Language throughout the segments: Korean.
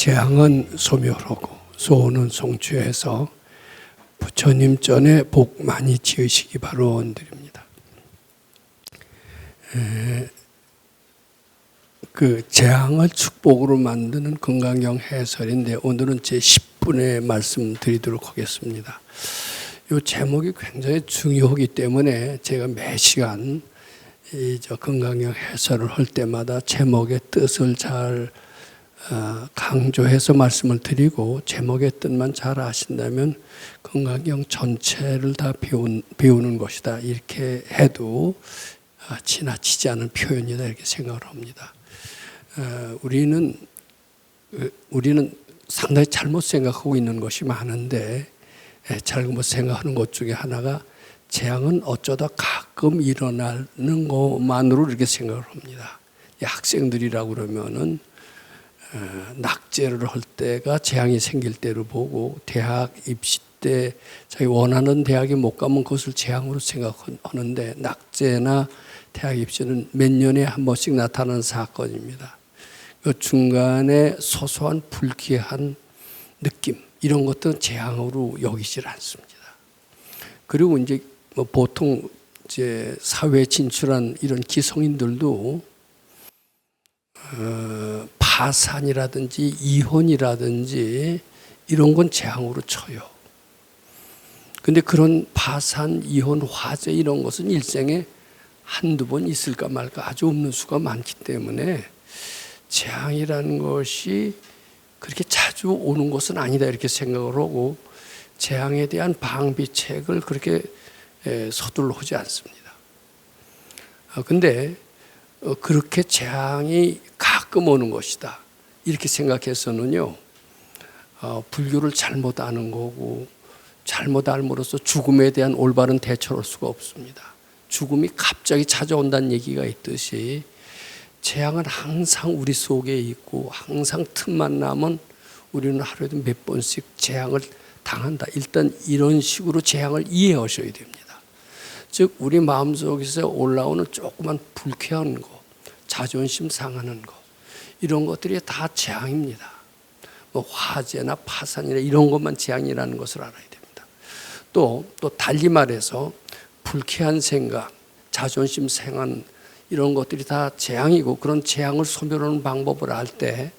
재앙은 소멸하고 소원은 성취해서 부처님 전에 복 많이 지으시기 바라드립니다. 그 재앙을 축복으로 만드는 건강경 해설인데 오늘은 제 10분에 말씀드리도록 하겠습니다. 이 제목이 굉장히 중요하기 때문에 제가 매 시간 건강경 해설을 할 때마다 제목의 뜻을 잘 강조해서 말씀을 드리고 제목의 뜻만 잘 아신다면 건강경 전체를 다 배우는 것이다. 이렇게 해도 지나치지 않은 표현이다 이렇게 생각을 합니다. 우리는 상당히 잘못 생각하고 있는 것이 많은데 잘못 생각하는 것 중에 하나가 재앙은 어쩌다 가끔 일어나는 것만으로 이렇게 생각을 합니다. 학생들이라고 그러면은 낙제를 할 때가 재앙이 생길 때로 보고 대학 입시 때 자기 원하는 대학에 못 가면 그것을 재앙으로 생각하는데 낙제나 대학 입시는 몇 년에 한 번씩 나타나는 사건입니다. 그 중간에 소소한 불쾌한 느낌 이런 것들은 재앙으로 여기질 않습니다. 그리고 이제 보통 이제 사회에 진출한 이런 기성인들도 파산이라든지 이혼이라든지 이런 건 재앙으로 쳐요. 근데 그런 파산, 이혼, 화재 이런 것은 일생에 한두 번 있을까 말까 아주 없는 수가 많기 때문에 재앙이라는 것이 그렇게 자주 오는 것은 아니다 이렇게 생각을 하고 재앙에 대한 방비책을 그렇게 서둘러 하지 않습니다. 근데 그렇게 재앙이 가끔 오는 것이다 이렇게 생각해서는요 불교를 잘못 아는 거고 잘못 알므로써 죽음에 대한 올바른 대처를 할 수가 없습니다. 죽음이 갑자기 찾아온다는 얘기가 있듯이 재앙은 항상 우리 속에 있고 항상 틈만 나면 우리는 하루에도 몇 번씩 재앙을 당한다. 일단 이런 식으로 재앙을 이해하셔야 됩니다. 즉 우리 마음속에서 올라오는 조그만 불쾌한 거, 자존심 상하는 거 이런 것들이 다 재앙입니다. 화재나 파산이나 이런 것만 재앙이라는 것을 알아야 됩니다. 또 달리 말해서 불쾌한 생각, 자존심 상한 이런 것들이 다 재앙이고 그런 재앙을 소멸하는 방법을 알 때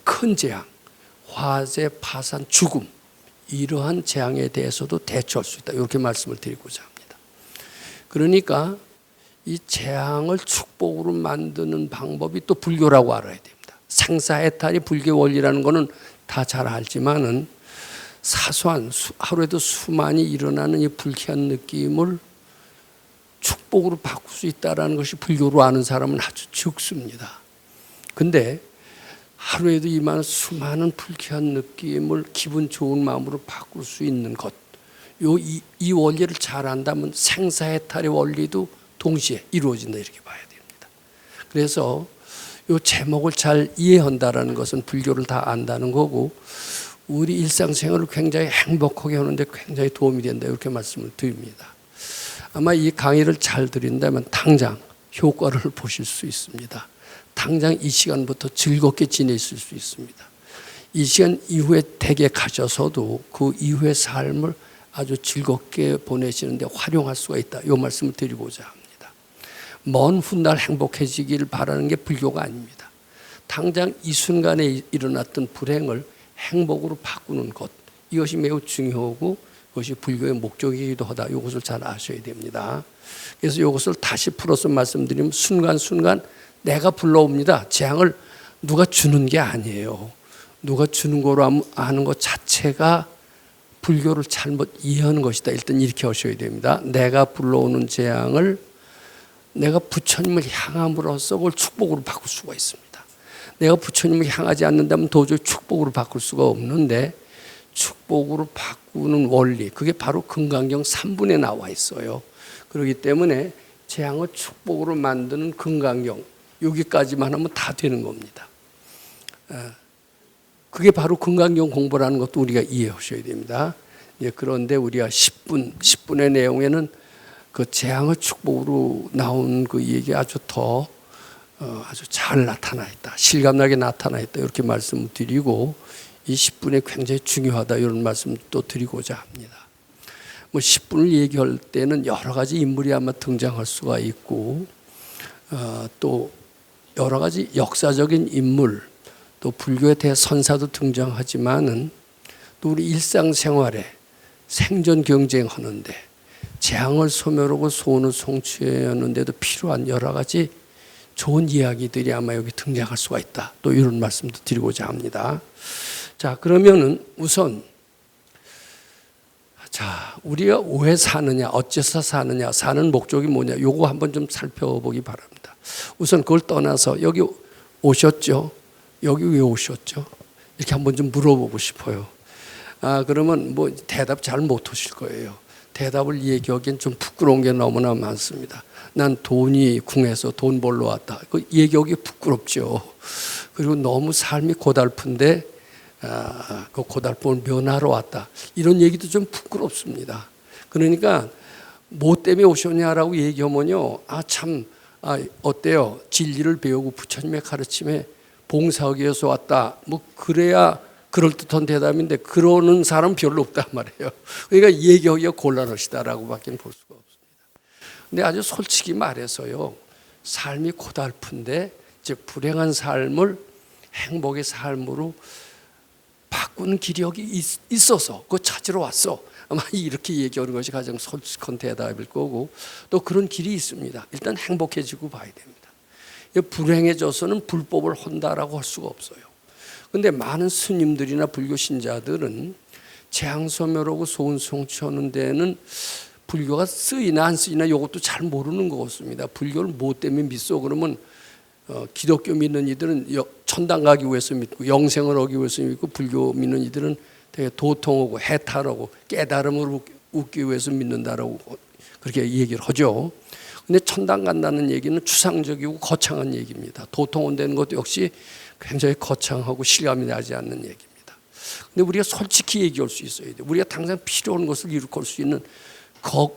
큰 재앙, 화재, 파산, 죽음 이러한 재앙에 대해서도 대처할 수 있다. 이렇게 말씀을 드리고자 합니다. 그러니까 이 재앙을 축복으로 만드는 방법이 또 불교라고 알아야 됩니다. 생사해탈이 불교 원리라는 거는 다 잘 알지만은 사소한 하루에도 수많이 일어나는 이 불쾌한 느낌을 축복으로 바꿀 수 있다는 것이 불교로 아는 사람은 아주 적습니다. 근데 하루에도 이만 수많은 불쾌한 느낌을 기분 좋은 마음으로 바꿀 수 있는 것, 이 원리를 잘 안다면 생사해탈의 원리도 동시에 이루어진다 이렇게 봐야 됩니다. 그래서 이 제목을 잘 이해한다는 것은 불교를 다 안다는 거고 우리 일상생활을 굉장히 행복하게 하는데 굉장히 도움이 된다 이렇게 말씀을 드립니다. 아마 이 강의를 잘 드린다면 당장 효과를 보실 수 있습니다. 당장 이 시간부터 즐겁게 지내실 수 있습니다. 이 시간 이후에 댁에 가셔서도 그 이후의 삶을 아주 즐겁게 보내시는데 활용할 수가 있다. 이 말씀을 드리고자 합니다. 먼 훗날 행복해지기를 바라는 게 불교가 아닙니다. 당장 이 순간에 일어났던 불행을 행복으로 바꾸는 것 이것이 매우 중요하고 그것이 불교의 목적이기도 하다. 이것을 잘 아셔야 됩니다. 그래서 이것을 다시 풀어서 말씀드리면 순간순간 내가 불러옵니다. 재앙을 누가 주는 게 아니에요. 누가 주는 거로 하는 것 자체가 불교를 잘못 이해하는 것이다. 일단 이렇게 하셔야 됩니다. 내가 불러오는 재앙을 내가 부처님을 향함으로써 그걸 축복으로 바꿀 수가 있습니다. 내가 부처님을 향하지 않는다면 도저히 축복으로 바꿀 수가 없는데 축복으로 바꾸는 원리 그게 바로 건강경 3분에 나와 있어요. 그렇기 때문에 재앙을 축복으로 만드는 건강경 여기까지만 하면 다 되는 겁니다. 그게 바로 건강경 공부라는 것도 우리가 이해하셔야 됩니다. 그런데 우리가 10분의 내용에는 그 재앙을 축복으로 나온 그 얘기 아주 더 아주 잘 나타나 있다. 실감나게 나타나 있다. 이렇게 말씀을 드리고 이 10분이 굉장히 중요하다. 이런 말씀 또 드리고자 합니다. 10분을 얘기할 때는 여러 가지 인물이 아마 등장할 수가 있고 또 여러 가지 역사적인 인물 또 불교의 대선사도 등장하지만은 또 우리 일상생활에 생존 경쟁하는데 재앙을 소멸하고 소원을 성취하는데도 필요한 여러 가지 좋은 이야기들이 아마 여기 등장할 수가 있다. 또 이런 말씀도 드리고자 합니다. 자, 그러면은 우선 우리가 왜 사느냐, 어째서 사느냐, 사는 목적이 뭐냐, 요거 한번 좀 살펴보기 바랍니다. 우선 그걸 떠나서 여기 오셨죠? 여기 왜 오셨죠? 이렇게 한번 좀 물어보고 싶어요. 그러면 대답 잘 못 하실 거예요. 대답을 얘기하기엔 좀 부끄러운 게 너무나 많습니다. 난 돈이 궁해서 돈 벌러 왔다. 그 얘기하기 부끄럽죠. 그리고 너무 삶이 고달픈데 그 고달픔을 면하러 왔다. 이런 얘기도 좀 부끄럽습니다. 그러니까 뭐 때문에 오셨냐라고 얘기하면요. 어때요? 진리를 배우고 부처님의 가르침에 봉사하기 위해서 왔다. 그래야 그럴듯한 대답인데 그러는 사람 별로 없단 말이에요. 그러니까 얘기하기가 곤란하시다라고밖에 볼 수가 없습니다. 근데 아주 솔직히 말해서요. 삶이 고달픈데 즉 불행한 삶을 행복의 삶으로 바꾸는 길이 여기 있어서 그거 찾으러 왔어. 아마 이렇게 얘기하는 것이 가장 솔직한 대답일 거고 또 그런 길이 있습니다. 일단 행복해지고 봐야 됩니다. 불행해져서는 불법을 한다라고 할 수가 없어요. 그런데 많은 스님들이나 불교 신자들은 재앙 소멸하고 소원 성취하는 데는 불교가 쓰이나 안 쓰이나 이것도 잘 모르는 것 같습니다. 불교를 뭐 때문에 믿어? 그러면 기독교 믿는 이들은 천당 가기 위해서 믿고 영생을 얻기 위해서 믿고 불교 믿는 이들은 되게 도통하고 해탈하고 깨달음을 얻기 위해서 믿는다라고 그렇게 얘기를 하죠. 근데 천당 간다는 얘기는 추상적이고 거창한 얘기입니다. 도통온다는 것도 역시 굉장히 거창하고 실감이 나지 않는 얘기입니다. 근데 우리가 솔직히 얘기할 수 있어야 돼요. 우리가 당장 필요한 것을 이룩할 수 있는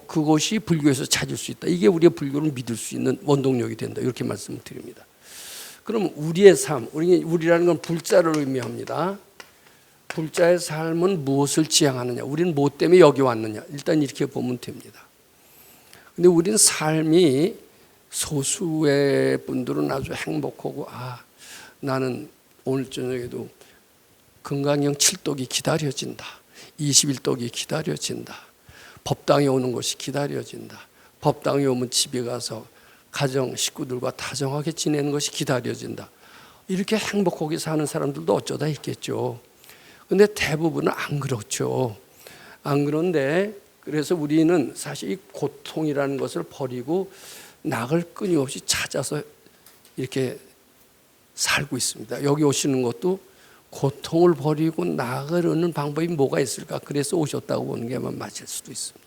그것이 불교에서 찾을 수 있다. 이게 우리가 불교를 믿을 수 있는 원동력이 된다. 이렇게 말씀을 드립니다. 그럼 우리의 삶, 우리라는 건 불자를 의미합니다. 불자의 삶은 무엇을 지향하느냐? 우리는 뭐 때문에 여기 왔느냐? 일단 이렇게 보면 됩니다. 근데 우리는 삶이 소수의 분들은 아주 행복하고 나는 오늘 저녁에도 금강경 7독이 기다려진다. 21독이 기다려진다. 법당에 오는 것이 기다려진다. 법당에 오면 집에 가서 가정 식구들과 다정하게 지내는 것이 기다려진다. 이렇게 행복하게 사는 사람들도 어쩌다 있겠죠. 그런데 대부분은 안 그렇죠. 안 그런데 그래서 우리는 사실 이 고통이라는 것을 버리고 낙을 끊임없이 찾아서 이렇게 살고 있습니다. 여기 오시는 것도 고통을 버리고 낙을 얻는 방법이 뭐가 있을까? 그래서 오셨다고 보는 게 맞을 수도 있습니다.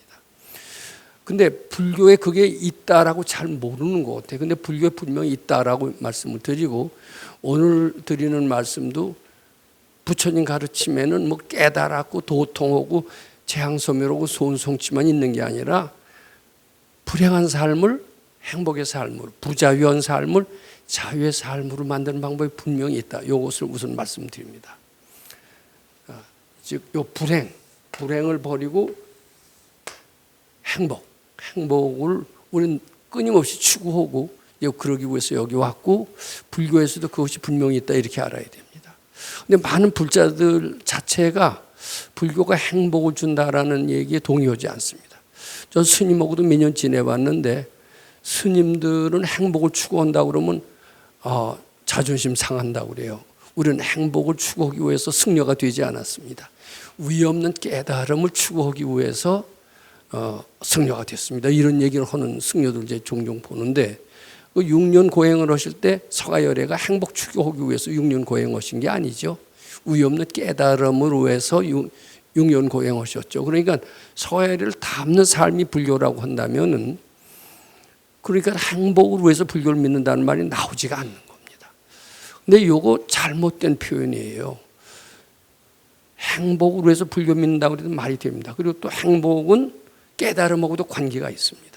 근데 불교에 그게 있다라고 잘 모르는 것 같아요. 근데 불교에 분명히 있다라고 말씀을 드리고 오늘 드리는 말씀도 부처님 가르침에는 깨달았고 도통하고 재앙소멸하고 소원성취만 있는 게 아니라 불행한 삶을 행복의 삶으로 부자유한 삶을 자유의 삶으로 만드는 방법이 분명히 있다. 이것을 우선 말씀드립니다. 즉, 요 불행을 버리고 행복을 우리는 끊임없이 추구하고 그러기 위해서 여기 왔고 불교에서도 그것이 분명히 있다 이렇게 알아야 됩니다. 근데 많은 불자들 자체가 불교가 행복을 준다라는 얘기에 동의하지 않습니다. 저 스님하고도 몇 년 지내봤는데 스님들은 행복을 추구한다고 그러면 자존심 상한다고 그래요. 우리는 행복을 추구하기 위해서 승려가 되지 않았습니다. 위없는 깨달음을 추구하기 위해서 승려가 됐습니다. 이런 얘기를 하는 승려들 이제 종종 보는데 6년 고행을 하실 때 서가열애가 행복 추구하기 위해서 6년 고행하신 게 아니죠. 위없는 깨달음을 위해서 6년 고행하셨죠. 그러니까 서가열애를 담는 삶이 불교라고 한다면은 그러니까 행복을 위해서 불교를 믿는다는 말이 나오지가 않는 겁니다. 근데 이거 잘못된 표현이에요. 행복을 위해서 불교 믿는다고 해도 말이 됩니다. 그리고 또 행복은 깨달음하고도 관계가 있습니다.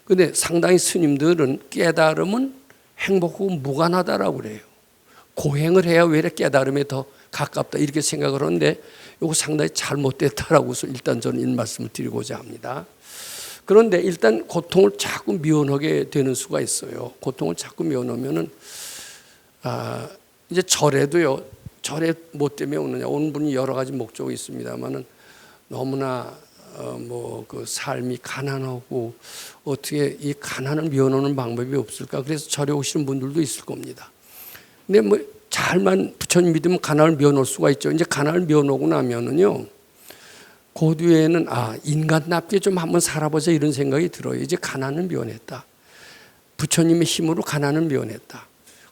그런데 상당히 스님들은 깨달음은 행복하고 무관하다라고 그래요. 고행을 해야 외래 깨달음에 더 가깝다 이렇게 생각을 하는데 이거 상당히 잘못됐다라고 해서 일단 저는 이 말씀을 드리고자 합니다. 그런데 일단 고통을 자꾸 미워하게 되는 수가 있어요. 고통을 자꾸 미워하면은 이제 절에도요. 절에 뭐 때문에 오느냐? 오는 분이 여러 가지 목적이 있습니다만은 너무나 그 삶이 가난하고 어떻게 이 가난을 미워하는 방법이 없을까? 그래서 절에 오시는 분들도 있을 겁니다. 근데 뭐 잘만 부처님 믿으면 가난을 미워놓을 수가 있죠. 이제 가난을 미워놓고 나면은요, 그 뒤에는 인간답게 좀 한번 살아보자 이런 생각이 들어요. 이제 가난을 미워냈다. 부처님의 힘으로 가난을 미워냈다.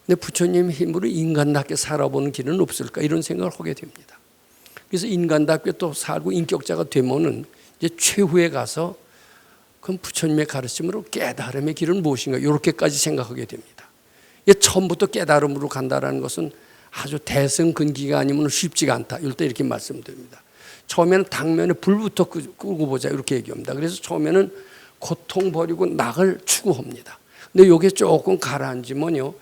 근데 부처님의 힘으로 인간답게 살아보는 길은 없을까 이런 생각을 하게 됩니다. 그래서 인간답게 또 살고 인격자가 되면은 이제 최후에 가서 그럼 부처님의 가르침으로 깨달음의 길은 무엇인가 이렇게까지 생각하게 됩니다. 이게 처음부터 깨달음으로 간다라는 것은 아주 대승근기가 아니면 쉽지가 않다. 이럴 때 이렇게 말씀드립니다. 처음에는 당면에 불부터 끄고 보자 이렇게 얘기합니다. 그래서 처음에는 고통 버리고 낙을 추구합니다. 근데 이게 조금 가라앉으면요,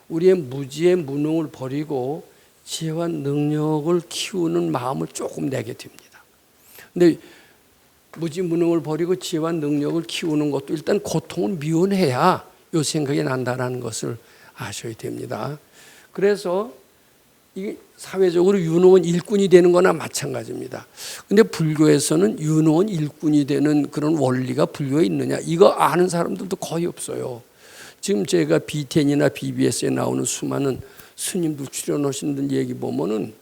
우리의 무지의 무능을 버리고 지혜와 능력을 키우는 마음을 조금 내게 됩니다. 근데 무지 무능을 버리고 지혜와 능력을 키우는 것도 일단 고통을 미워해야 이 생각이 난다는 것을 아셔야 됩니다. 그래서 이게 사회적으로 유능한 일꾼이 되는 거나 마찬가지입니다. 근데 불교에서는 유능한 일꾼이 되는 그런 원리가 불교에 있느냐? 이거 아는 사람들도 거의 없어요. 지금 제가 BTN이나 BBS에 나오는 수많은 스님들 출연하신 분 얘기 보면은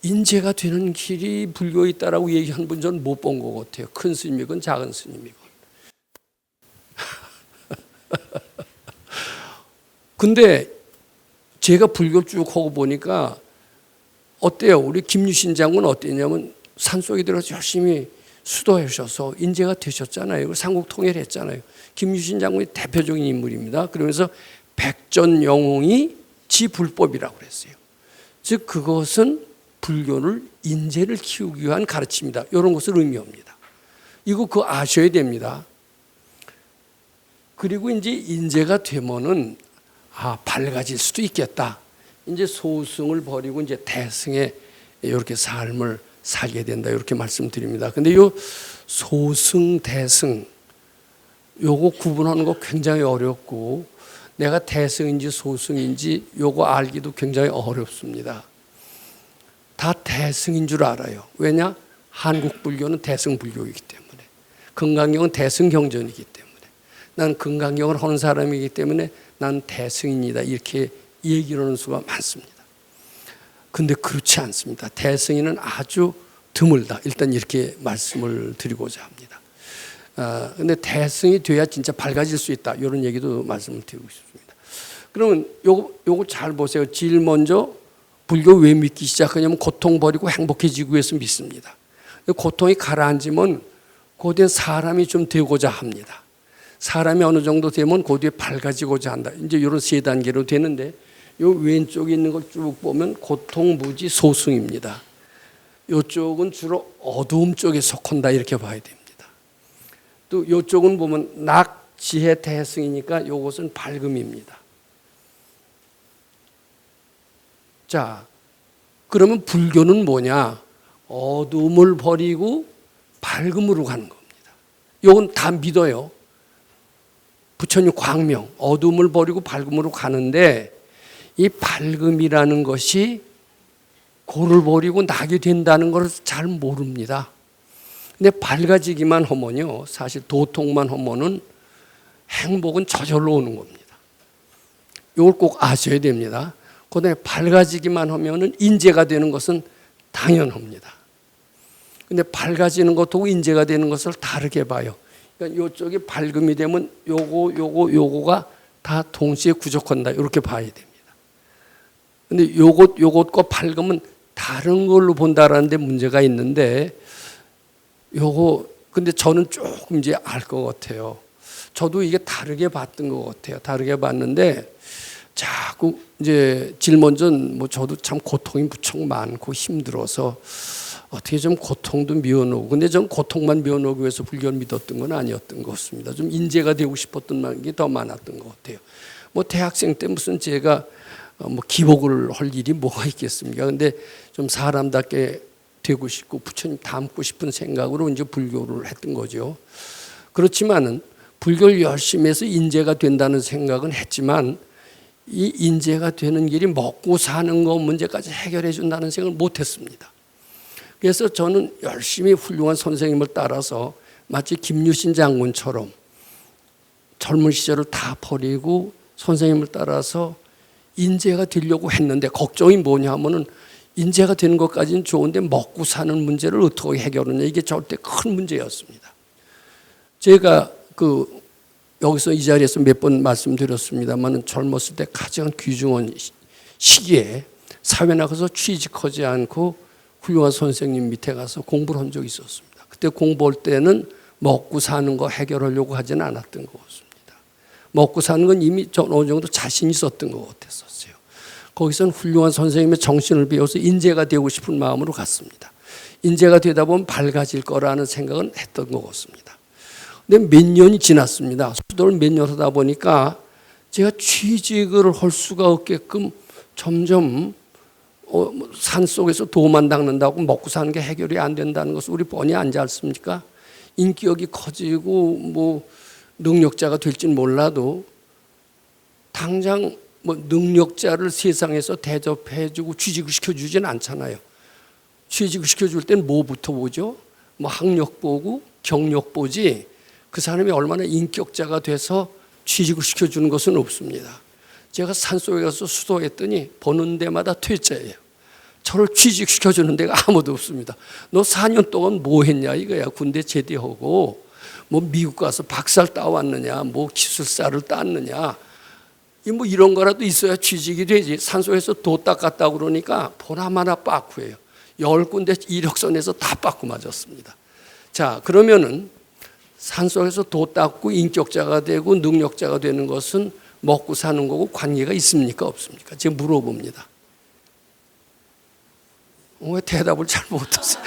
인재가 되는 길이 불교에 있다라고 얘기한 분 저는 못 본 것 같아요. 큰 스님이건 작은 스님이건. 근데 제가 불교를 쭉 하고 보니까 어때요? 우리 김유신 장군 어땠냐면 산속에 들어가서 열심히 수도하셔서 인재가 되셨잖아요. 삼국 통일했잖아요. 김유신 장군이 대표적인 인물입니다. 그러면서 백전영웅이 지불법이라고 그랬어요. 즉 그것은 불교를 인재를 키우기 위한 가르침이다. 이런 것을 의미합니다. 이거 그거 아셔야 됩니다. 그리고 이제 인재가 되면은 밝아질 수도 있겠다. 이제 소승을 버리고 이제 대승의 이렇게 삶을 살게 된다. 이렇게 말씀드립니다. 근데 요 소승, 대승, 요거 구분하는 거 굉장히 어렵고 내가 대승인지 소승인지 요거 알기도 굉장히 어렵습니다. 다 대승인 줄 알아요. 왜냐? 한국 불교는 대승 불교이기 때문에. 금강경은 대승 경전이기 때문에. 난 금강경을 하는 사람이기 때문에 난 대승입니다. 이렇게 얘기를 하는 수가 많습니다. 근데 그렇지 않습니다. 대승인은 아주 드물다. 일단 이렇게 말씀을 드리고자 합니다. 근데 대승이 돼야 진짜 밝아질 수 있다. 이런 얘기도 말씀을 드리고 싶습니다. 그러면 요거 잘 보세요. 제일 먼저 불교 왜 믿기 시작하냐면 고통 버리고 행복해지기 위해서 믿습니다. 고통이 가라앉으면 그뒤에 사람이 좀 되고자 합니다. 사람이 어느 정도 되면 그 뒤에 밝아지고자 한다. 이제 이런 세 단계로 되는데 요 왼쪽에 있는 걸 쭉 보면 고통, 무지, 소승입니다. 이쪽은 주로 어두움 쪽에 속한다 이렇게 봐야 됩니다. 또 이쪽은 보면 낙, 지혜, 대승이니까 이것은 밝음입니다. 자, 그러면 불교는 뭐냐? 어두움을 버리고 밝음으로 가는 겁니다. 이건 다 믿어요. 부처님 광명, 어둠을 버리고 밝음으로 가는데 이 밝음이라는 것이 고를 버리고 낙이 된다는 걸 잘 모릅니다. 근데 밝아지기만 하면요, 사실 도통만 하면은 행복은 저절로 오는 겁니다. 이걸 꼭 아셔야 됩니다. 그다음에 밝아지기만 하면은 인재가 되는 것은 당연합니다. 근데 밝아지는 것하고 인재가 되는 것을 다르게 봐요. 그러니까 이쪽이 밝음이 되면 요거가 다 동시에 구족한다. 이렇게 봐야 됩니다. 근데 요것과 밝음은 다른 걸로 본다라는 데 문제가 있는데 근데 저는 조금 이제 알 것 같아요. 저도 이게 다르게 봤던 것 같아요. 다르게 봤는데 자꾸 이제 제일 먼저 저도 참 고통이 무척 많고 힘들어서 어떻게 좀 고통도 미워놓고, 근데 전 고통만 미워놓기 위해서 불교를 믿었던 건 아니었던 것 같습니다. 좀 인재가 되고 싶었던 게 더 많았던 것 같아요. 뭐 대학생 때 무슨 제가 뭐 기복을 할 일이 뭐가 있겠습니까? 근데 좀 사람답게 되고 싶고 부처님 닮고 싶은 생각으로 이제 불교를 했던 거죠. 그렇지만은 불교를 열심히 해서 인재가 된다는 생각은 했지만 이 인재가 되는 길이 먹고 사는 거 문제까지 해결해 준다는 생각을 못 했습니다. 그래서 저는 열심히 훌륭한 선생님을 따라서 마치 김유신 장군처럼 젊은 시절을 다 버리고 선생님을 따라서 인재가 되려고 했는데 걱정이 뭐냐 하면은 인재가 되는 것까지는 좋은데 먹고 사는 문제를 어떻게 해결하냐, 이게 절대 큰 문제였습니다. 제가 여기서 이 자리에서 몇 번 말씀드렸습니다만 젊었을 때 가장 귀중한 시기에 사회 나가서 취직하지 않고 훌륭한 선생님 밑에 가서 공부를 한 적이 있었습니다. 그때 공부할 때는 먹고 사는 거 해결하려고 하지는 않았던 것 같습니다. 먹고 사는 건 이미 어느 정도 자신이 있었던 것 같았었어요. 거기서는 훌륭한 선생님의 정신을 배워서 인재가 되고 싶은 마음으로 갔습니다. 인재가 되다 보면 밝아질 거라는 생각은 했던 것 같습니다. 근데 몇 년이 지났습니다. 수도를 몇 년 하다 보니까 제가 취직을 할 수가 없게끔 점점 산속에서 도만 닦는다고 먹고 사는 게 해결이 안 된다는 것을 우리 뻔히 알지 않습니까? 인격이 커지고 뭐 능력자가 될지는 몰라도 당장 뭐 능력자를 세상에서 대접해주고 취직을 시켜주지는 않잖아요. 취직을 시켜줄 땐 뭐부터 보죠? 뭐 학력 보고 경력 보지 그 사람이 얼마나 인격자가 돼서 취직을 시켜주는 것은 없습니다. 제가 산속에 가서 수도했더니 보는 데마다 퇴짜예요. 저를 취직시켜주는 데가 아무도 없습니다. 너 4년 동안 뭐 했냐 이거야. 군대 제대하고 뭐 미국 가서 박사를 따왔느냐, 뭐 기술사를 땄느냐, 뭐 이런 거라도 있어야 취직이 되지. 산속에서 도 닦았다 그러니까 보나마나 빠꾸예요. 10군데 이력서내서 다 빠꾸 맞았습니다. 자, 그러면은 산속에서 도 닦고 인격자가 되고 능력자가 되는 것은 먹고 사는 거고 관계가 있습니까 없습니까? 제가 물어봅니다. 왜 대답을 잘 못하세요?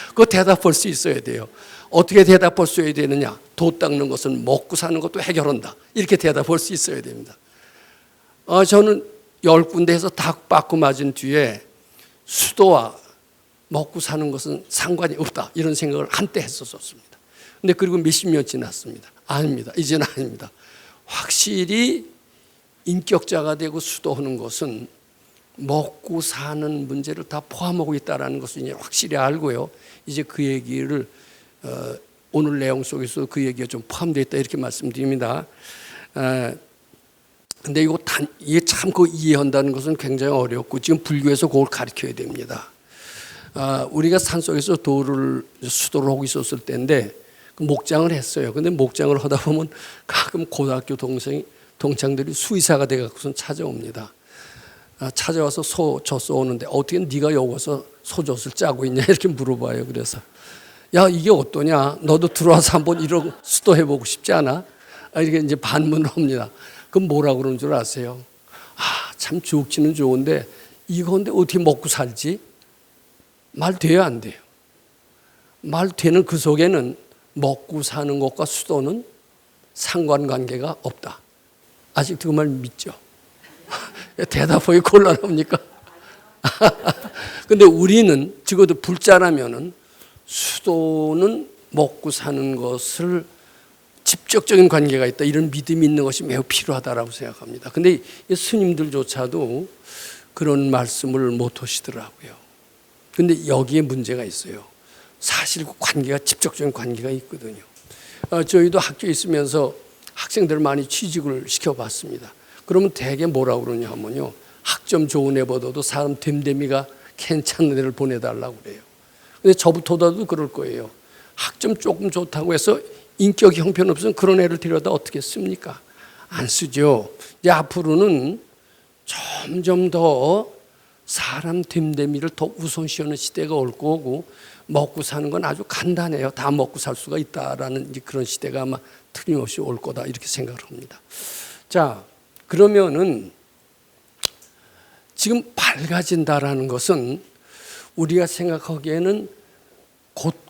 그거 대답할 수 있어야 돼요. 어떻게 대답할 수 있어야 되느냐? 도 닦는 것은 먹고 사는 것도 해결한다. 이렇게 대답할 수 있어야 됩니다. 저는 10군데에서 다 빠꾸 맞은 뒤에 수도와 먹고 사는 것은 상관이 없다. 이런 생각을 한때 했었습니다. 근데 그리고 몇십 년 지났습니다. 아닙니다. 이제는 아닙니다. 확실히 인격자가 되고 수도하는 것은 먹고 사는 문제를 다 포함하고 있다는 것을 이제 확실히 알고요. 이제 그 얘기를 오늘 내용 속에서 그 얘기가 좀 포함되어 있다 이렇게 말씀드립니다. 근데 이게 참 이해한다는 것은 굉장히 어렵고 지금 불교에서 그걸 가르쳐야 됩니다. 우리가 산속에서 수도를 하고 있었을 때인데 목장을 했어요. 근데 목장을 하다 보면 가끔 고등학교 동창들이 수의사가 돼갖고선 찾아옵니다. 찾아와서 젖소 오는데 어떻게 네가 여기서 소젖을 짜고 있냐 이렇게 물어봐요. 그래서 야 이게 어떠냐? 너도 들어와서 한번 이런 수도 해보고 싶지 않아? 이렇게 이제 반문을 합니다. 그럼 뭐라 그러는 줄 아세요? 참 좋기는 좋은데 이건데 어떻게 먹고 살지? 말 돼요 안 돼요? 말 되는 그 속에는 먹고 사는 것과 수도는 상관관계가 없다. 아직도 그 말 믿죠? 대답하기 곤란합니까? 근데 우리는 적어도 불자라면은 수도는 먹고 사는 것을 직접적인 관계가 있다. 이런 믿음이 있는 것이 매우 필요하다라고 생각합니다. 근데 스님들조차도 그런 말씀을 못 하시더라고요. 근데 여기에 문제가 있어요. 사실 그 관계가 직접적인 관계가 있거든요. 저희도 학교에 있으면서 학생들을 많이 취직을 시켜봤습니다. 그러면 대개 뭐라고 그러냐면요. 학점 좋은 애보다도 사람 됨됨이가 괜찮은 애를 보내달라고 그래요. 근데 저부터도 그럴 거예요. 학점 조금 좋다고 해서 인격이 형편없으면 그런 애를 데려다 어떻게 씁니까? 안 쓰죠. 이제 앞으로는 점점 더 사람 됨됨이를 더 우선시하는 시대가 올 거고 먹고 사는 건 아주 간단해요. 다 먹고 살 수가 있다라는 그런 시대가 아마 틀림없이 올 거다 이렇게 생각을 합니다. 자, 그러면은 지금 밝아진다라는 것은 우리가 생각하기에는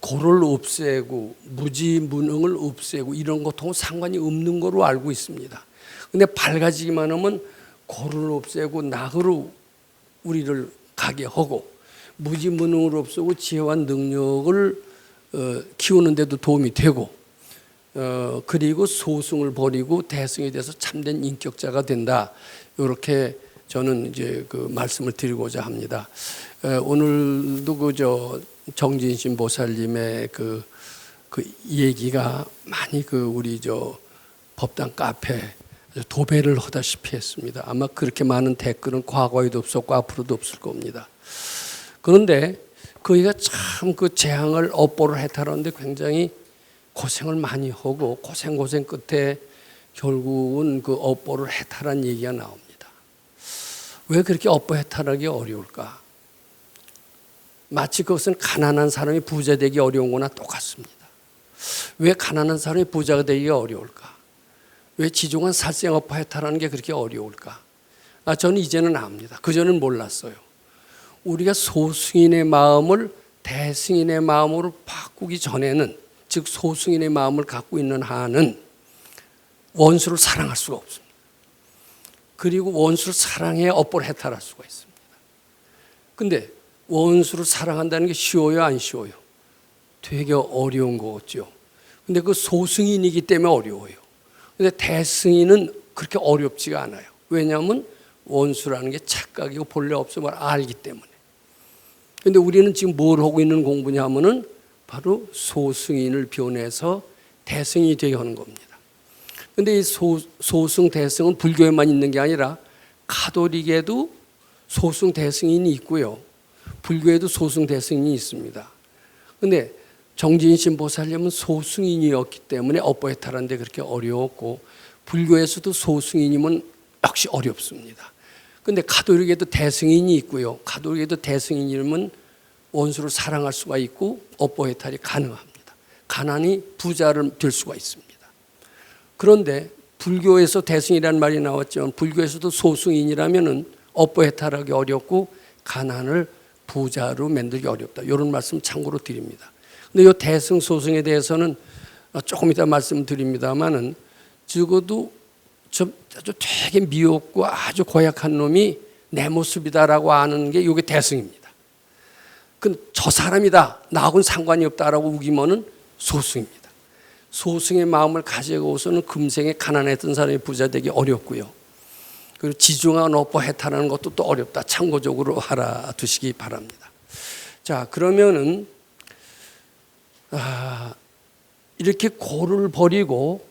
고를 없애고 무지무능을 없애고 이런 것하고 상관이 없는 거로 알고 있습니다. 근데 밝아지기만 하면 고를 없애고 낙으로 우리를 가게 하고 무지무능을 없애고 지혜와 능력을 키우는 데도 도움이 되고 그리고 소승을 버리고 대승이 돼서 참된 인격자가 된다. 이렇게 저는 이제 그 말씀을 드리고자 합니다. 오늘도 그저 정진신 보살님의 그 얘기가 많이 우리 법당 카페 도배를 하다시피 했습니다. 아마 그렇게 많은 댓글은 과거에도 없었고 앞으로도 없을 겁니다. 그런데 그이가 참 그 재앙을 업보를 해탈하는데 굉장히 고생을 많이 하고 고생 끝에 결국은 그 업보를 해탈한 얘기가 나옵니다. 왜 그렇게 업보 해탈하기 어려울까? 마치 그것은 가난한 사람이 부자 되기 어려운 거나 똑같습니다. 왜 가난한 사람이 부자가 되기가 어려울까? 왜 지중한 살생업보 해탈하는 게 그렇게 어려울까? 저는 이제는 압니다. 그전엔 몰랐어요. 우리가 소승인의 마음을 대승인의 마음으로 바꾸기 전에는, 즉 소승인의 마음을 갖고 있는 한은 원수를 사랑할 수가 없습니다. 그리고 원수를 사랑해야 업보를 해탈할 수가 있습니다. 근데 원수를 사랑한다는 게 쉬워요, 안 쉬워요? 되게 어려운 거죠. 근데 그 소승인이기 때문에 어려워요. 근데 대승인은 그렇게 어렵지가 않아요. 왜냐하면 원수라는 게 착각이고 본래 없음을 알기 때문에. 근데 우리는 지금 뭘 하고 있는 공부냐 하면은 바로 소승인을 변해서 대승이 되게 하는 겁니다. 근데 이 소승 대승은 불교에만 있는 게 아니라 가톨릭에도 소승 대승인이 있고요. 불교에도 소승 대승인이 있습니다. 근데 정진신 보살님은 소승인이었기 때문에 업보 해탈하는데 그렇게 어려웠고 불교에서도 소승인이면 역시 어렵습니다. 근데 가톨릭에도 대승인이 있고요. 가톨릭에도 대승인이면 원수를 사랑할 수가 있고 업보 해탈이 가능합니다. 가난이 부자를 될 수가 있습니다. 그런데 불교에서 대승이라는 말이 나왔지만 불교에서도 소승인이라면은 업보 해탈하기 어렵고 가난을 부자로 만들기 어렵다. 이런 말씀 참고로 드립니다. 근데 이 대승 소승에 대해서는 조금 이따 말씀드립니다만은 적어도 아주 되게 미혹고 아주 고약한 놈이 내 모습이다라고 아는 게 이게 대승입니다. 저 사람이다, 나하고는 상관이 없다라고 우기면은 소승입니다. 소승의 마음을 가지고서는 금생에 가난했던 사람이 부자 되기 어렵고요. 그리고 지중한 업보 해탈하는 것도 또 어렵다. 참고적으로 알아두시기 바랍니다. 자, 그러면은 이렇게 고를 버리고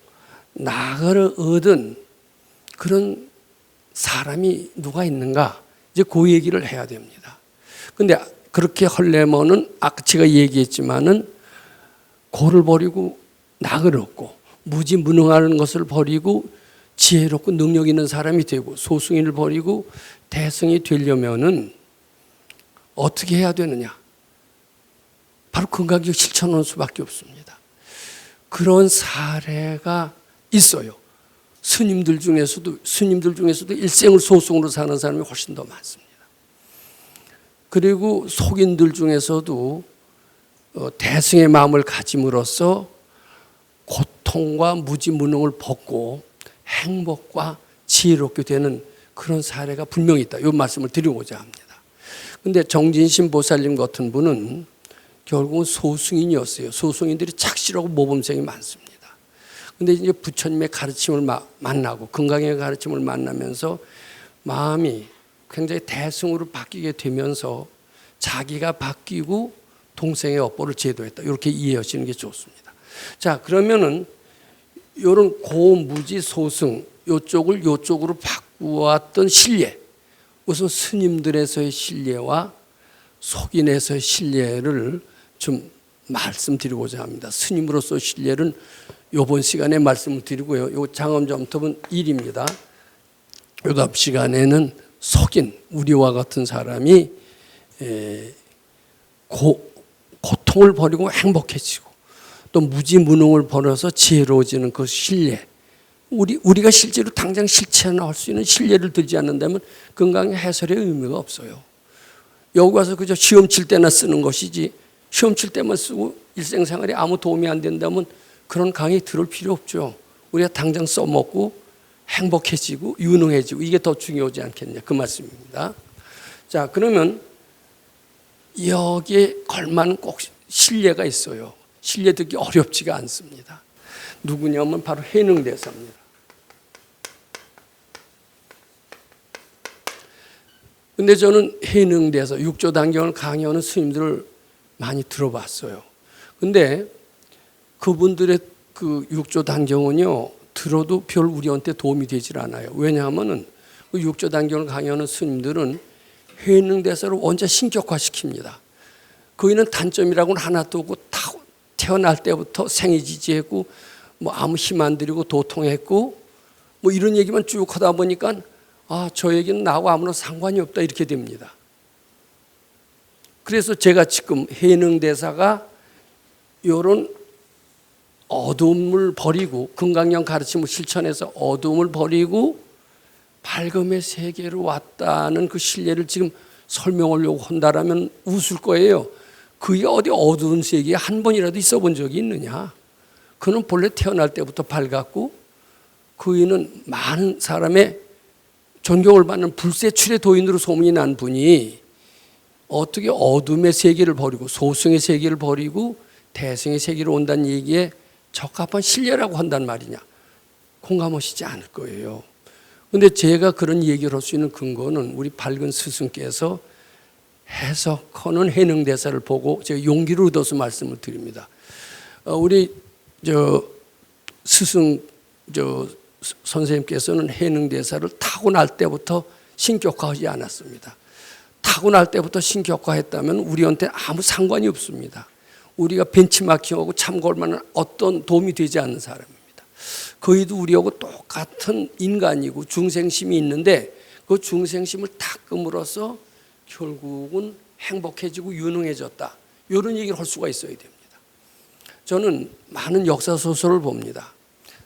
낙을 얻은 그런 사람이 누가 있는가? 이제 그 얘기를 해야 됩니다. 근데 그렇게 하려면은 아까 제가 얘기했지만은 고를 버리고 낙을 얻고 무지무능한 것을 버리고 지혜롭고 능력 있는 사람이 되고 소승인을 버리고 대승이 되려면은 어떻게 해야 되느냐? 바로 금강경 실천하는 수밖에 없습니다. 그런 사례가 있어요. 스님들 중에서도 일생을 소승으로 사는 사람이 훨씬 더 많습니다. 그리고 속인들 중에서도 대승의 마음을 가짐으로써 고통과 무지무능을 벗고 행복과 지혜롭게 되는 그런 사례가 분명히 있다. 이 말씀을 드리고자 합니다. 그런데 정진신 보살님 같은 분은 결국은 소승인이었어요. 소승인들이 착실하고 모범생이 많습니다. 그런데 이제 부처님의 가르침을 만나고 건강의 가르침을 만나면서 마음이 굉장히 대승으로 바뀌게 되면서 자기가 바뀌고 동생의 업보를 제도했다. 이렇게 이해하시는 게 좋습니다. 자, 그러면은 이런 고무지 소승 요쪽으로 바꾸었던 신뢰, 우선 스님들에서의 신뢰와 속인에서의 신뢰를 좀 말씀드리고자 합니다. 스님으로서 신뢰는 이번 시간에 말씀을 드리고요. 요 장엄점톱은 1입니다. 요 다음 시간에는 속인, 우리와 같은 사람이 고통을 버리고 행복해지고 또 무지무능을 버려서 지혜로워지는 그 신뢰, 우리가 실제로 당장 실천할 수 있는 신뢰를 들지 않는다면 건강의 해설의 의미가 없어요. 여기 와서 그저 시험 칠 때나 쓰는 것이지 시험 칠 때만 쓰고 일생생활에 아무 도움이 안 된다면 그런 강의 들을 필요 없죠. 우리가 당장 써먹고 행복해지고 유능해지고 이게 더 중요하지 않겠냐 그 말씀입니다. 자, 그러면 여기에 걸맞는 꼭 신뢰가 있어요. 신뢰 듣기 어렵지가 않습니다. 누구냐면 바로 해능대사입니다. 근데 저는 해능대사, 육조단경을 강의하는 스님들을 많이 들어봤어요. 근데 그분들의 그 육조단경은요, 들어도 별 우리한테 도움이 되질 않아요. 왜냐하면은 그 육조단경을 강의하는 스님들은 해능대사를 완전 신격화시킵니다. 거기는 단점이라고는 하나도 없고 다 태어날 때부터 생이지지했고 뭐 아무 힘 안 들이고 도통했고 뭐 이런 얘기만 쭉 하다 보니까 저 얘기는 나하고 아무런 상관이 없다 이렇게 됩니다. 그래서 제가 지금 해능대사가 이런 어둠을 버리고 금강경 가르침을 실천해서 어둠을 버리고 밝음의 세계로 왔다는 그 신뢰를 지금 설명하려고 한다라면 웃을 거예요. 그게 어디 어두운 세계에 한 번이라도 있어 본 적이 있느냐. 그는 본래 태어날 때부터 밝았고 그이는 많은 사람의 존경을 받는 불세출의 도인으로 소문이 난 분이 어떻게 어둠의 세계를 버리고 소승의 세계를 버리고 대승의 세계로 온다는 얘기에 적합한 신뢰라고 한단 말이냐. 공감하시지 않을 거예요. 그런데 제가 그런 얘기를 할 수 있는 근거는 우리 밝은 스승께서 해석하는 해능대사를 보고 제가 용기를 얻어서 말씀을 드립니다. 우리 스승 선생님께서는 해능대사를 타고날 때부터 신격화하지 않았습니다. 타고날 때부터 신격화했다면 우리한테 아무 상관이 없습니다. 우리가 벤치마킹하고 참고할 만한 어떤 도움이 되지 않는 사람입니다. 그이도 우리하고 똑같은 인간이고 중생심이 있는데 그 중생심을 닦음으로써 결국은 행복해지고 유능해졌다. 이런 얘기를 할 수가 있어야 됩니다. 저는 많은 역사소설을 봅니다.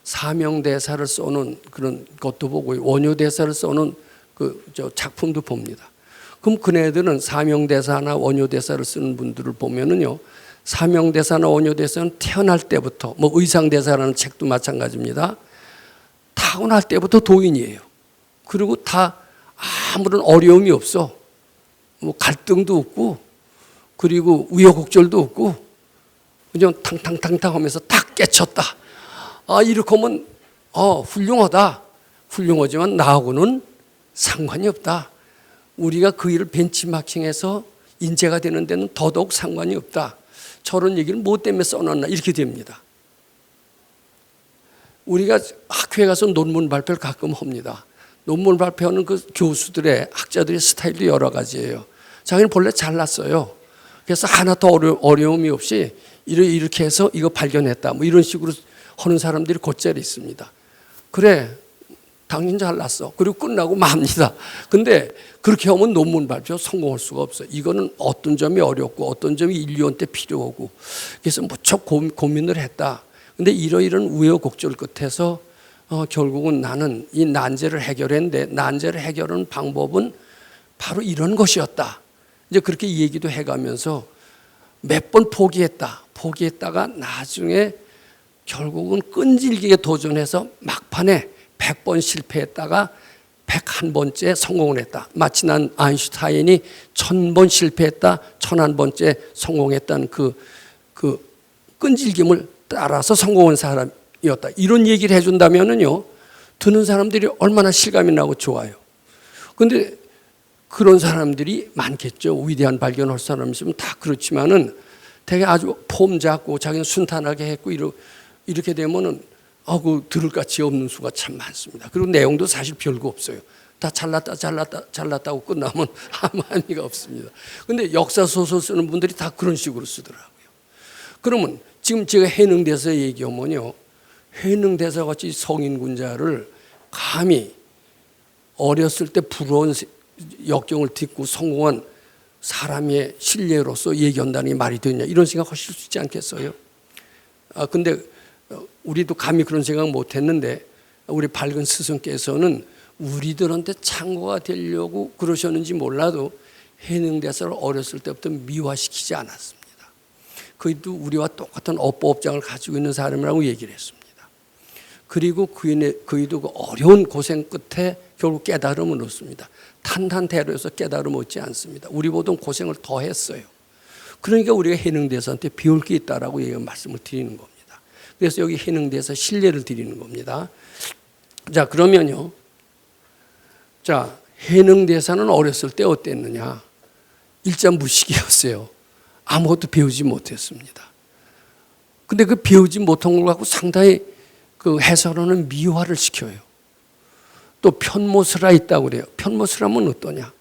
사명대사를 써놓은 그런 것도 보고 원효대사를 써놓은 작품도 봅니다. 그럼 그네들은 사명대사나 원효대사를 쓰는 분들을 보면은요, 사명대사나 원효대사는 태어날 때부터 뭐 의상대사라는 책도 마찬가지입니다. 타고날 때부터 도인이에요. 그리고 다 아무런 어려움이 없어. 뭐 갈등도 없고 그리고 우여곡절도 없고 그냥 탕탕탕탕 하면서 딱 깨쳤다. 이렇게 하면 훌륭하다. 훌륭하지만 나하고는 상관이 없다. 우리가 그 일을 벤치마킹해서 인재가 되는 데는 더더욱 상관이 없다. 저런 얘기를 뭐 때문에 써놨나 이렇게 됩니다. 우리가 학교에 가서 논문 발표를 가끔 합니다. 논문 발표하는 그 교수들의 학자들의 스타일도 여러 가지예요. 자기는 본래 잘났어요. 그래서 하나 더 어려움이 없이 이렇게 해서 이거 발견했다. 뭐 이런 식으로 하는 사람들이 곧자리 있습니다. 그래, 당신 잘났어. 그리고 끝나고 맙니다. 근데 그렇게 하면 논문 발표 성공할 수가 없어요. 이거는 어떤 점이 어렵고 어떤 점이 인류한테 필요하고 그래서 무척 고민을 했다. 근데 이러이런 우여곡절 끝에서 결국은 나는 이 난제를 해결했는데 난제를 해결하는 방법은 바로 이런 것이었다. 이제 그렇게 얘기도 해가면서 몇 번 포기했다가 나중에 결국은 끈질기게 도전해서 막판에 100번 실패했다가 101번째 성공을 했다. 마치 난 아인슈타인이 1000번 실패했다 1001번째 성공했다는 그 끈질김을 따라서 성공한 사람이었다. 이런 얘기를 해준다면은요, 듣는 사람들이 얼마나 실감이 나고 좋아요. 그런데 그런 사람들이 많겠죠. 위대한 발견할 사람 있으면 다 그렇지만은 되게 아주 폼 잡고 자기는 순탄하게 했고 이렇게 되면은 그 들을 가치 없는 수가 참 많습니다. 그리고 내용도 사실 별거 없어요. 다 잘났다고 끝나면 아무 의미가 없습니다. 그런데 역사 소설 쓰는 분들이 다 그런 식으로 쓰더라고요. 그러면 지금 제가 해능대사 얘기하면요, 해능대사 같이 성인군자를 감히 어렸을 때 부러운 역경을 딛고 성공한 사람의 신뢰로서 얘기한다는 게 말이 되냐 이런 생각하실 수 있지 않겠어요? 근데 우리도 감히 그런 생각 못했는데 우리 밝은 스승께서는 우리들한테 참고가 되려고 그러셨는지 몰라도 해능대사를 어렸을 때부터 미화시키지 않았습니다. 그도 우리와 똑같은 업보업장을 가지고 있는 사람이라고 얘기를 했습니다. 그리고 그이도 그 어려운 고생 끝에 결국 깨달음을 얻습니다. 탄탄대로해서 깨달음 얻지 않습니다. 우리보다 고생을 더 했어요. 그러니까 우리가 해능대사한테 배울 게 있다라고 말씀을 드리는 겁니다. 그래서 여기 해능대사 신뢰를 드리는 겁니다. 자, 그러면요. 자, 해능대사는 어렸을 때 어땠느냐? 일자무식이었어요. 아무것도 배우지 못했습니다. 근데 그 배우지 못한 걸 갖고 상당히 그 해설하는 미화를 시켜요. 또 편모스라 있다고 그래요. 편모스라면 어떠냐?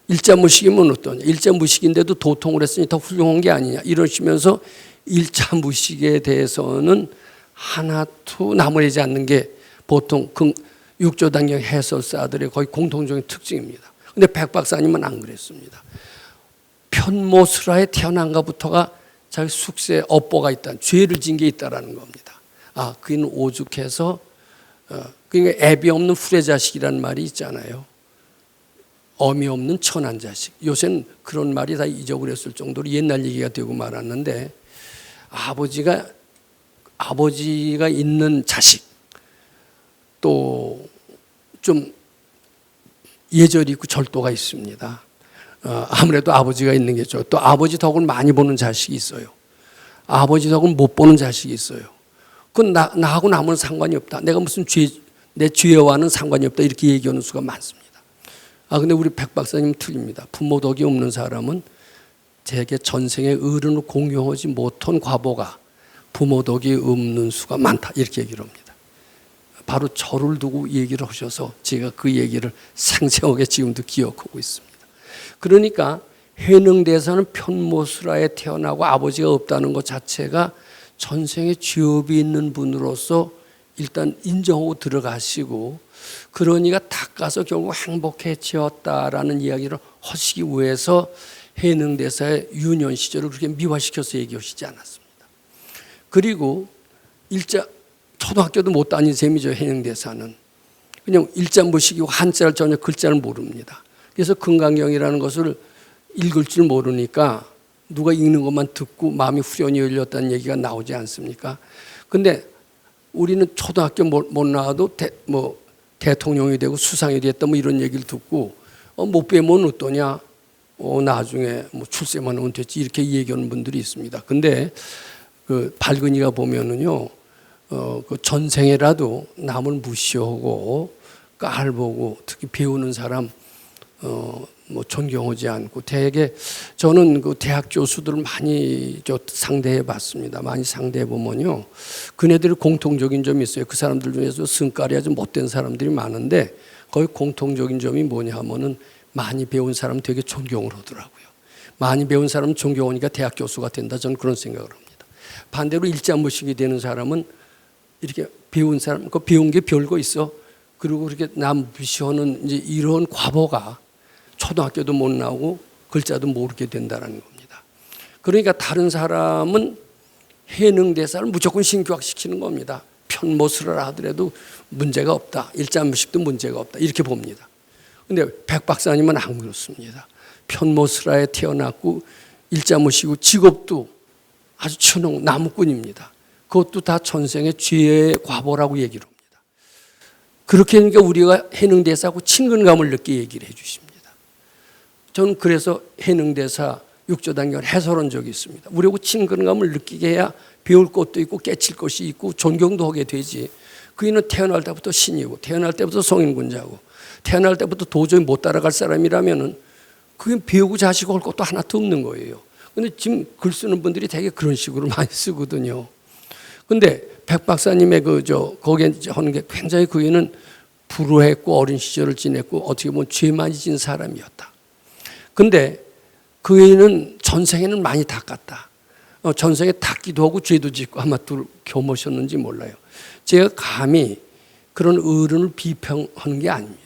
일자무식이면 어떠냐? 일자무식인데도 도통을 했으니 더 훌륭한 게 아니냐? 이러시면서 일자무식에 대해서는 하나도 나무라지 않는 게 보통 육조단경 해설사들의 거의 공통적인 특징입니다. 근데 백 박사님은 안 그랬습니다. 편모스라에 태어난가부터가 자기 숙세에 업보가 있다, 죄를 진 게 있다라는 겁니다. 아, 그는 오죽해서 그러니까 애비 없는 후레자식이라는 말이 있잖아요. 어미 없는 천한 자식. 요새는 그런 말이 다 잊어버렸을 정도로 옛날 얘기가 되고 말았는데, 아버지가 있는 자식, 또 좀 예절이 있고 절도가 있습니다. 아무래도 아버지가 있는 게 좋아요. 또 아버지 덕을 많이 보는 자식이 있어요. 아버지 덕을 못 보는 자식이 있어요. 그건 나하고 남은 상관이 없다. 내가 무슨 내 죄와는 상관이 없다. 이렇게 얘기하는 수가 많습니다. 근데 우리 백 박사님 틀립니다. 부모 덕이 없는 사람은 대개 전생의 어른을 공경하지 못한 과보가 부모 덕이 없는 수가 많다. 이렇게 얘기를 합니다. 바로 저를 두고 얘기를 하셔서 제가 그 얘기를 생생하게 지금도 기억하고 있습니다. 그러니까 해능대사는 편모스라에 태어나고 아버지가 없다는 것 자체가 전생에 죄업이 있는 분으로서 일단 인정하고 들어가시고, 그러니까 닦아서 결국 행복해지었다라는 이야기를 하시기 위해서 해능대사의 유년 시절을 그렇게 미화시켜서 얘기하시지 않았습니다. 그리고 초등학교도 못 다닌 셈이죠. 해능대사는 그냥 일자무식이고 한자를 전혀 글자를 모릅니다. 그래서 금강경이라는 것을 읽을 줄 모르니까 누가 읽는 것만 듣고 마음이 후련히 열렸다는 얘기가 나오지 않습니까? 근데 우리는 초등학교 못 나와도 대통령이 되고 수상이 됐다 이런 얘기를 듣고 못 배우면 어떠냐? 나중에 출세만 하면 됐지, 이렇게 얘기하는 분들이 있습니다. 근데 그 발근이가 보면은요, 그 전생에라도 남을 무시하고 깔보고 특히 배우는 사람 존경하지 않고, 대개 저는 그 대학 교수들을 많이 상대해 봤습니다. 많이 상대해 보면요, 그네들이 공통적인 점이 있어요. 그 사람들 중에서 성깔이 아주 못된 사람들이 많은데 거의 공통적인 점이 뭐냐 하면은 많이 배운 사람 되게 존경을 하더라고요. 많이 배운 사람은 존경하니까 대학 교수가 된다, 저는 그런 생각을 합니다. 반대로 일자무식이 되는 사람은 이렇게 배운 사람, 그 배운 게 별거 있어. 그리고 그렇게 남 무시하는 이제 이런 과보가 초등학교도 못 나오고 글자도 모르게 된다는 겁니다. 그러니까 다른 사람은 해능대사를 무조건 신규학시키는 겁니다. 편모스라 하더라도 문제가 없다. 일자무식도 문제가 없다. 이렇게 봅니다. 그런데 백 박사님은 안 그렇습니다. 편모스라에 태어났고 일자무식이고 직업도 아주 천홍 나무꾼입니다. 그것도 다 전생의 죄의 과보라고 얘기를 합니다. 그렇게 하니까 우리가 해능대사하고 친근감을 느끼게 얘기를 해 주십니다. 저는 그래서 해능대사 육조단경을 해설한 적이 있습니다. 우리하고 친근감을 느끼게 해야 배울 것도 있고 깨칠 것이 있고 존경도 하게 되지. 그이는 태어날 때부터 신이고 태어날 때부터 성인군자고 태어날 때부터 도저히 못 따라갈 사람이라면은 그게 배우고 자시고 할 것도 하나도 없는 거예요. 그런데 지금 글 쓰는 분들이 되게 그런 식으로 많이 쓰거든요. 근데 백 박사님의 거기에 하는 게 굉장히 그이는 불우했고 어린 시절을 지냈고 어떻게 보면 죄 많이 진 사람이었다. 근데 그이는 전생에는 많이 닦았다. 전생에 닦기도 하고 죄도 짓고 아마 둘 겸하셨는지 몰라요. 제가 감히 그런 어른을 비평하는 게 아닙니다.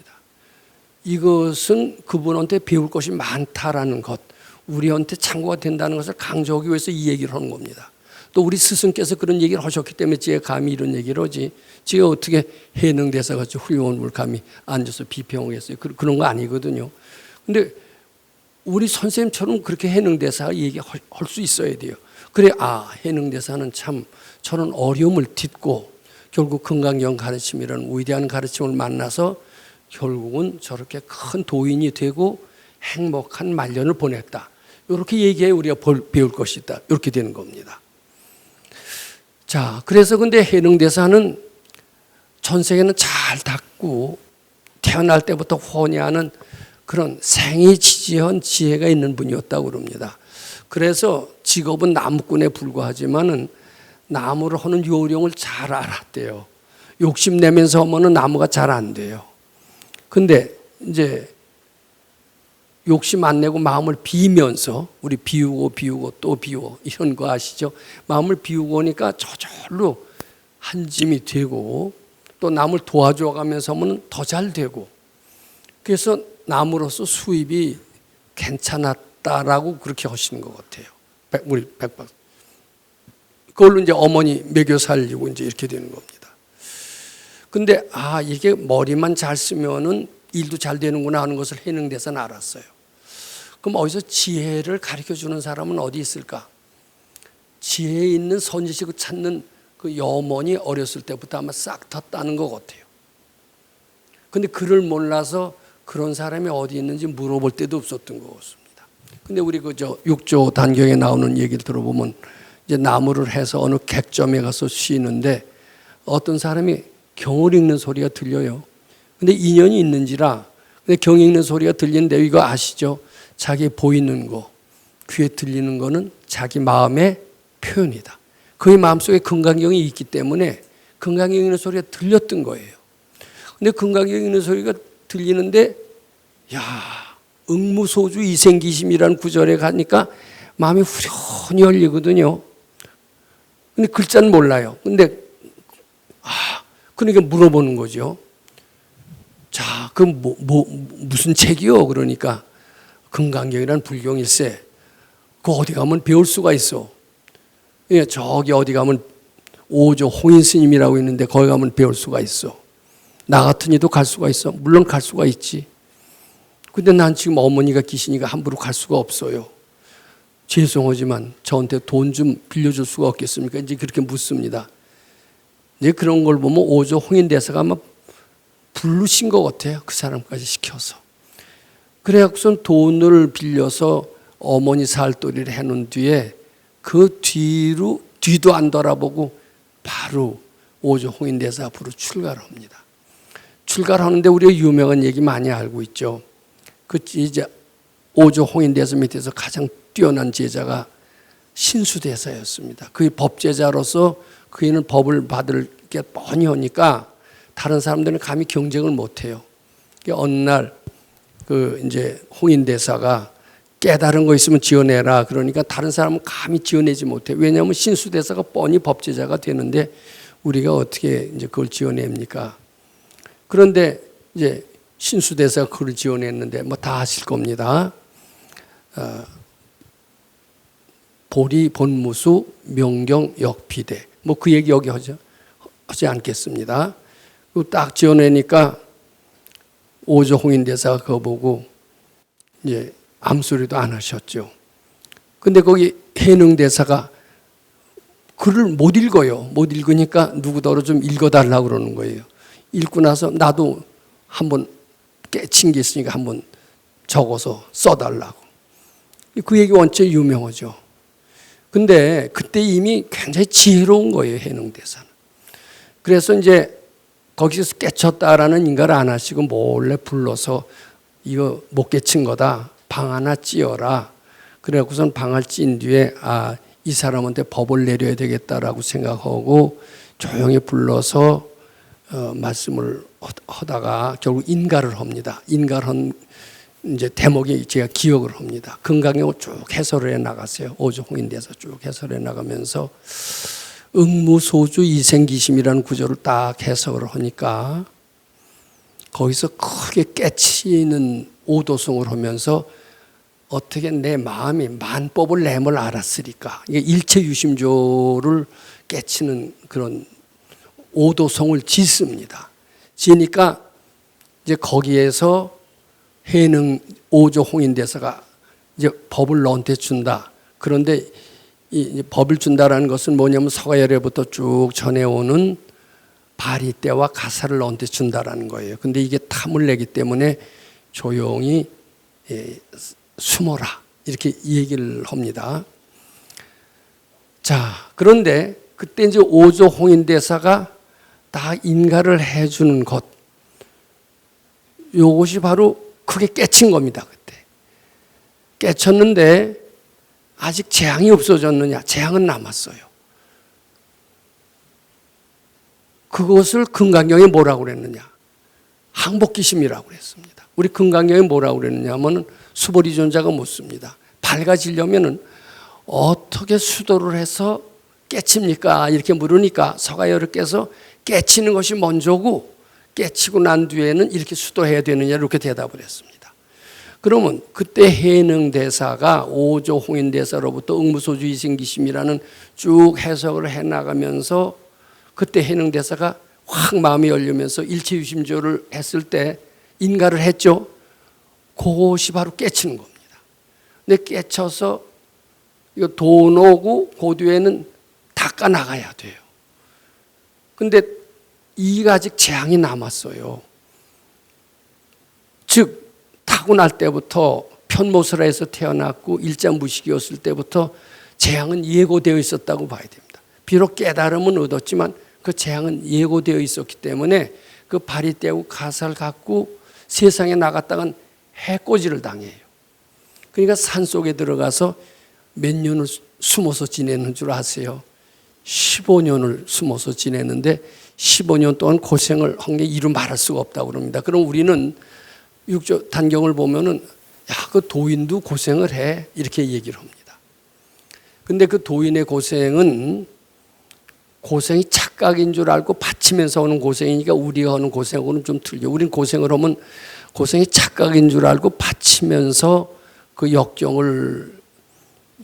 이것은 그분한테 배울 것이 많다라는 것, 우리한테 참고가 된다는 것을 강조하기 위해서 이 얘기를 하는 겁니다. 또 우리 스승께서 그런 얘기를 하셨기 때문에 제가 감히 이런 얘기를 하지, 제가 어떻게 해능대사같이 훌륭한 걸 감히 앉아서 비평하겠어요. 그런 거 아니거든요. 근데 우리 선생님처럼 그렇게 해능대사 얘기할 수 있어야 돼요. 그래, 해능대사는 참 저런 어려움을 딛고 결국 금강경 가르침이라는 위대한 가르침을 만나서 결국은 저렇게 큰 도인이 되고 행복한 말년을 보냈다. 이렇게 얘기해 우리가 배울 것이다. 이렇게 되는 겁니다. 자, 그래서 근데 해능대사는 전생에는 잘 닦고 태어날 때부터 혼이하는 그런 생이지지한 지혜가 있는 분이었다고 그럽니다. 그래서 직업은 나무꾼에 불과하지만은 나무를 하는 요령을 잘 알았대요. 욕심내면서 하면은 나무가 잘 안 돼요. 근데 이제 욕심 안 내고 마음을 비면서 우리 비우고 또 비워 이런 거 아시죠? 마음을 비우고 오니까 저절로 한 짐이 되고 또 남을 도와줘 가면서 하면 더 잘 되고 그래서 남으로서 수입이 괜찮았다라고 그렇게 하시는 것 같아요. 우리 백박. 그걸로 이제 어머니 먹여 살리고 이제 이렇게 되는 겁니다. 근데 이게 머리만 잘 쓰면은 일도 잘 되는구나 하는 것을 해능대사는 알았어요. 그럼 어디서 지혜를 가르쳐 주는 사람은 어디 있을까? 지혜 있는 선지식을 찾는 그 여머니 어렸을 때부터 아마 싹 텄다는 것 같아요. 근데 그를 몰라서 그런 사람이 어디 있는지 물어볼 때도 없었던 것 같습니다. 근데 우리 그저 6조 단경에 나오는 얘기를 들어보면 이제 나무를 해서 어느 객점에 가서 쉬는데 어떤 사람이 경을 읽는 소리가 들려요. 근데 인연이 있는지라 근데 경 읽는 소리가 들리는데 이거 아시죠? 자기 보이는 거, 귀에 들리는 거는 자기 마음의 표현이다. 그의 마음속에 금강경이 있기 때문에 금강경 읽는 소리가 들렸던 거예요. 근데 금강경 읽는 소리가 들리는데 응무소주 이생기심이라는 구절에 가니까 마음이 후련히 열리거든요. 근데 글자는 몰라요. 근데 그러니까 물어보는 거죠. 자, 그 무슨 책이요? 그러니까 금강경이라는 불경일세. 그 어디 가면 배울 수가 있어. 예, 저기 어디 가면 오조 홍인 스님이라고 있는데 거기 가면 배울 수가 있어. 나 같은 이도 갈 수가 있어. 물론 갈 수가 있지. 근데 난 지금 어머니가 계시니까 함부로 갈 수가 없어요. 죄송하지만 저한테 돈 좀 빌려줄 수가 없겠습니까? 이제 그렇게 묻습니다. 이제 그런 걸 보면 오조 홍인 대사가 아마 부르신 것 같아요. 그 사람까지 시켜서. 그래갖고선 돈을 빌려서 어머니 살도리를 해놓은 뒤에 그 뒤도 안 돌아보고 바로 오조 홍인 대사 앞으로 출가를 합니다. 출가를 하는데 우리가 유명한 얘기 많이 알고 있죠. 그 이제 오조 홍인 대사 밑에서 가장 뛰어난 제자가 신수대사였습니다. 그의 법제자로서 그이는 법을 받을 게 뻔히 하니까 다른 사람들은 감히 경쟁을 못해요. 어느 날 그 이제 홍인 대사가 깨달은 거 있으면 지어내라 그러니까 다른 사람은 감히 지어내지 못해. 왜냐하면 신수대사가 뻔히 법제자가 되는데 우리가 어떻게 이제 그걸 지어냅니까? 그런데 이제 신수대사가 그걸 지어냈는데 뭐 다 아실 겁니다. 보리 본무수 명경 역비대 뭐 그 얘기 여기 하지 않겠습니다. 딱 지어내니까 오조 홍인 대사가 그거 보고 이제 암소리도 안 하셨죠. 근데 거기 해능 대사가 글을 못 읽어요. 못 읽으니까 누구더러 좀 읽어달라고 그러는 거예요. 읽고 나서 나도 한번 깨친 게 있으니까 한번 적어서 써달라고. 그 얘기 원체 유명하죠. 근데 그때 이미 굉장히 지혜로운 거예요, 해능 대사는. 그래서 이제 거기서 깨쳤다라는 인가를 안 하시고 몰래 불러서 이거 못 깨친 거다. 방 하나 찌어라. 그래갖고선 방을 찐 뒤에 이 사람한테 법을 내려야 되겠다라고 생각하고 조용히 불러서 말씀을 하다가 결국 인가를 합니다. 인가를 한 이제 대목이 제가 기억을 합니다. 금강경을 쭉 해설을 해 나갔어요. 오조 홍인 대사 쭉 해설해 나가면서 응무소주 이생기심이라는 구절을 딱 해석을 하니까 거기서 크게 깨치는 오도성을 하면서 어떻게 내 마음이 만법을 내뭘 알았으리까. 이게 일체유심조를 깨치는 그런 오도성을 짓습니다. 지으니까 이제 거기에서 해능 오조 홍인 대사가 이제 법을 너한테 준다. 그런데 이 법을 준다라는 것은 뭐냐면 서가열애부터 쭉 전해오는 바리떼와 가사를 너한테 준다라는 거예요. 근데 이게 탐을 내기 때문에 조용히 숨어라 이렇게 얘기를 합니다. 자, 그런데 그때 이제 오조 홍인대사가 다 인가를 해주는 것, 요것이 바로 크게 깨친 겁니다. 그때 깨쳤는데 아직 재앙이 없어졌느냐? 재앙은 남았어요. 그것을 금강경에 뭐라고 그랬느냐? 항복기심이라고 그랬습니다. 우리 금강경에 뭐라고 그랬느냐 하면 수보리존자가 묻습니다. 밝아지려면은 어떻게 수도를 해서 깨칩니까? 이렇게 물으니까 서가여르께서 깨치는 것이 먼저고 깨치고 난 뒤에는 이렇게 수도해야 되느냐 이렇게 대답을 했습니다. 그러면 그때 해능대사가 오조 홍인대사로부터 응무소주 이생기심이라는 쭉 해석을 해나가면서 그때 해능대사가 확 마음이 열리면서 일체유심조를 했을 때 인가를 했죠. 그것이 바로 깨치는 겁니다. 근데 깨쳐서 이거 돈 오고 그 뒤에는 닦아 나가야 돼요. 근데 이가 아직 재앙이 남았어요. 즉 타고날 때부터 편모설에서 태어났고 일자무식이었을 때부터 재앙은 예고되어 있었다고 봐야 됩니다. 비록 깨달음은 얻었지만 그 재앙은 예고되어 있었기 때문에 그 바리떼고 가사를 갖고 세상에 나갔다간 해코지를 당해요. 그러니까 산속에 들어가서 몇 년을 숨어서 지내는 줄 아세요? 15년을 숨어서 지내는데 15년 동안 고생을 한 게 이루 말할 수가 없다고 그럽니다. 그럼 우리는 육조 단경을 보면은 야, 그 도인도 고생을 해 이렇게 얘기를 합니다. 근데 그 도인의 고생은 고생이 착각인 줄 알고 바치면서 오는 고생이니까 우리가 하는 고생하고는 좀 틀려. 우린 고생을 하면 고생이 착각인 줄 알고 바치면서 그 역경을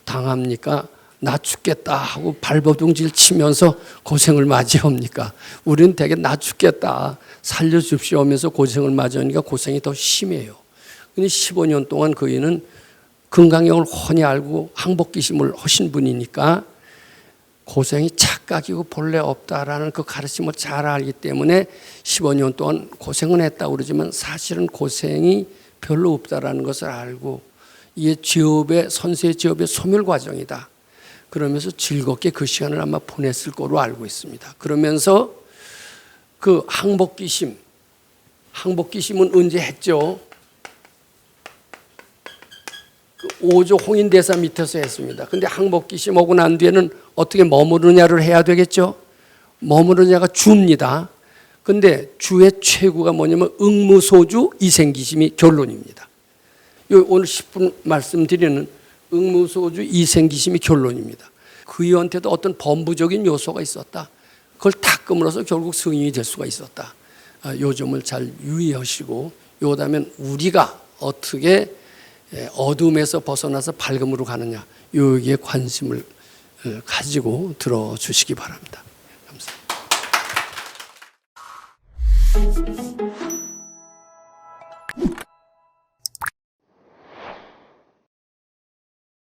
당합니까? 나 죽겠다 하고 발버둥질 치면서 고생을 맞이합니까? 우리는 되게 나 죽겠다 살려줍시오 하면서 고생을 맞이하니까 고생이 더 심해요. 근데 15년 동안 그이는 금강경을 훤히 알고 항복기심을 하신 분이니까 고생이 착각이고 본래 없다라는 그 가르침을 잘 알기 때문에 15년 동안 고생은 했다고 그러지만 사실은 고생이 별로 없다라는 것을 알고 이게 지업의 선세 지업의 소멸 과정이다. 그러면서 즐겁게 그 시간을 아마 보냈을 거로 알고 있습니다. 그러면서 그 항복기심은 언제 했죠? 그 오조 홍인대사 밑에서 했습니다. 근데 항복기심 오고 난 뒤에는 어떻게 머무르냐를 해야 되겠죠? 머무르냐가 주입니다. 근데 주의 최고가 뭐냐면 응무소주 이생기심이 결론입니다. 오늘 10분 말씀드리는 응무소주 이생기심이 결론입니다. 그이한테도 어떤 범부적인 요소가 있었다. 그걸 닦음으로써 결국 성인이 될 수가 있었다. 요 점을 잘 유의하시고 요다음엔 우리가 어떻게 어둠에서 벗어나서 밝음으로 가느냐 여기에 관심을 가지고 들어주시기 바랍니다. 감사합니다.